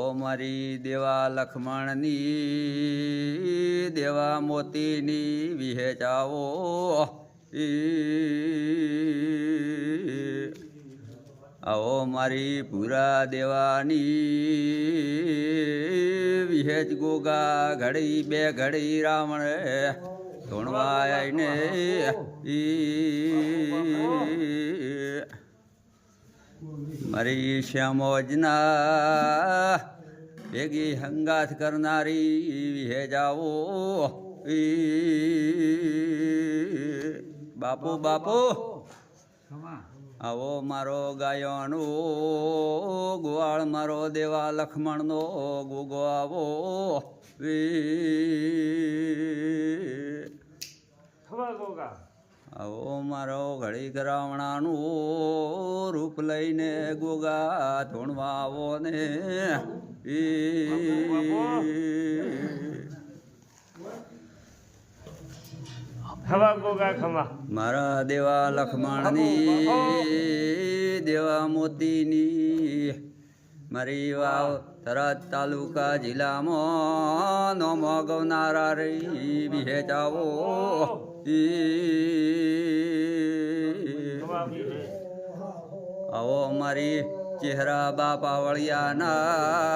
ઓ મારી દેવા લખમણની દેવા મોતીની વિહેચાવો આવો મારી પૂરા દેવાની વિહેજ ગોગા ઘડી બે ઘડી રાવણ ધોણવાયને મારી શ્યામોજના ભેગી હંગાથ કરનારી વિહેજાવો બાપુ બાપુ આવો મારો ગાયોનો ગોવાળ મારો દેવા લખમણનો ગોગો આવો આવો મારો ઘડી કરાવણાનું રૂપ લઈને ગોગા ધોણવા આવો ને મારા દેવા લખમણની દેવા મોતીની મારી વાવ થરાદ તાલુકા જિલ્લામાં નોમો ગવનારા રહી વિહેચાવો આવો મારી ચહેરા બાપા વળિયાના